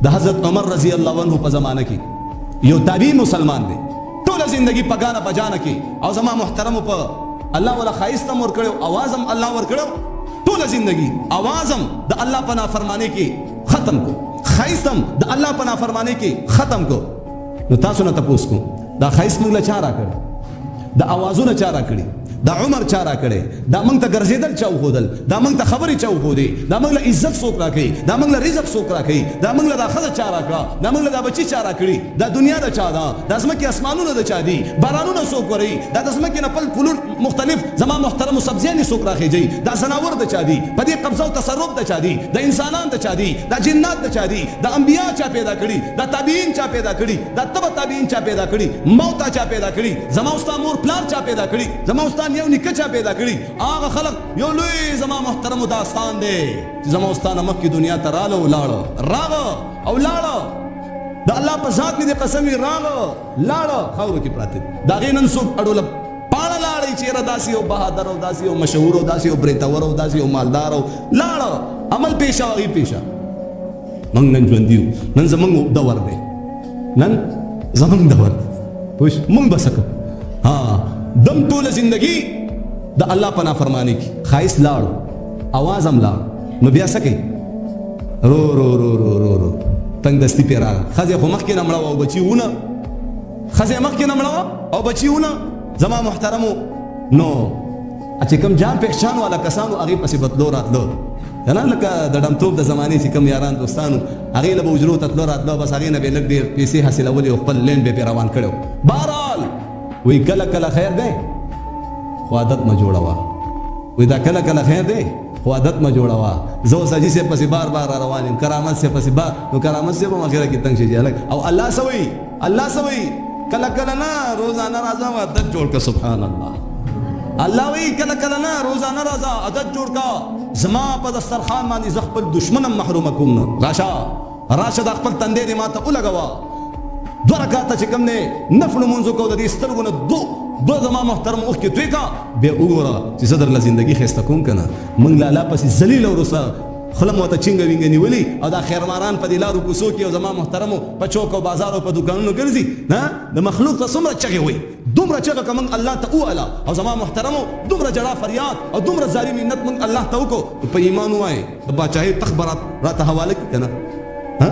د حضرت عمر رضی الله عنه په زمانه کې یو تابعی مسلمان دی، ټول زندگی په غانا بجانه کې او زما محترم په الله ولا خایستم ور کړو، اوازم الله ور کړو، ټول زندگی اوازم د الله په نافرمانی کې ختم کو، خایستم د الله په نافرمانی کې ختم کو. نو تاسو نه تاسو کو دا خایست موږ له چاره کړ، د اوازونه چاره کړی، دا عمر چاره کړي، دا موږ ته ګرځیدل چاو خودل، دا موږ ته خبرې چاو خودي، دا موږ له عزت څوک راکړي، دا موږ له رزق څوک راکړي، دا موږ له راخذ چاره کړه، دا موږ له بچی چاره کړي، دا دنیا د چا ده، دا زمکه اسمانونه د چا دي، بارانونه څوک وري، دا د زمکه نه پل پلور مختلف زما محترم سبزیان څوک راخېږي، دا زناور د چا دي، په دې قبضه او تصرف د چا دي، د انسانان د چا دي، د جنات د چا دي، د انبیا چا پیدا کړي، د تابعین چا پیدا کړي، د تبع تابعین چا پیدا کړي، موت چا پیدا کړي، زما استاد مور پلار چا پیدا کړي، زما استاد یو نیکه چا پیدا کړي، هغه خلق یو لوی زما محترم داستان دی چې زما استاد مکه دنیا ته رااله راغ او لاړه، د الله په ذات دې قسم لاړه خاورو کې پراته دا غي نن څوک اډول پاړه لاړې چې را داسي او بهادر او داسي او مشهور او داسي او بریتور او داسي او مالدار او لاړه عمل پیشه او پیشه. موږ نن ژوند دیو، نن زمونږ دور دی، نن زمونږ دور پوښ موږ بسکه ها دم ټول زندگی د الله په نافرمانی کې خایس لاړو، आवाज هم لاړ، نو بیا سکه رو رو رو رو رو رو تنگ دستی پیرا خزه خو مخکې نه مړه او بچیونه، خزه مخکې نه مړه او بچیونه زما محترمو. نو چې کوم جان پہچان والا کسانو هغه پسې بدلو راتلو نه، لکه د ډمتوب د زمانې چې کوم یاران دوستانو هغه له وجرو تتلو راتلو، بس هغه نه به لګ ډیر پیسې حاصلولې او خپل لین به روان کړو. بهرحال وی کله کله خیر دی خو عادت ما جوړوا، وی دا کله کله خیر دی خو عادت ما جوړوا، زو سجی سے پس بار بار روان یم، کرامت سے پس بار، نو کرامت سے په اخره کې تنگ شي الګ او الله سوي، الله سوي کله کله نه روزانه راځه عادت جوړ کا. سبحان الله، الله وی کله کله نه روزانه راځه عادت جوړ کا، زما په دسترخوان باندې ز خپل دشمنم محروم کوم، راشه د خپل تندې دې ماته ولګوا، دو رکعاته چې کوم نه نفل منځو کو د دې سترګونه دو زما محترم اوخ کې توی کا به وګوره چې صدر له زندگی خسته کوم کنه، موږ لاله پسې ذلیل او رسوا خلم وته چنګ وینګ نیولې او دا خیرماران په دلارو کوڅو کې او زما محترمو په چوک او بازار او په دکانونو ګرځي نه، د مخلوق ته څومره چغې وي، دومره چغه کوم الله ته واله او زما محترمو دومره جړه فریاد او دومره زاری منت موږ الله ته وکړو په ایمان وای د باچاهي تخبرات راته حواله کنه ها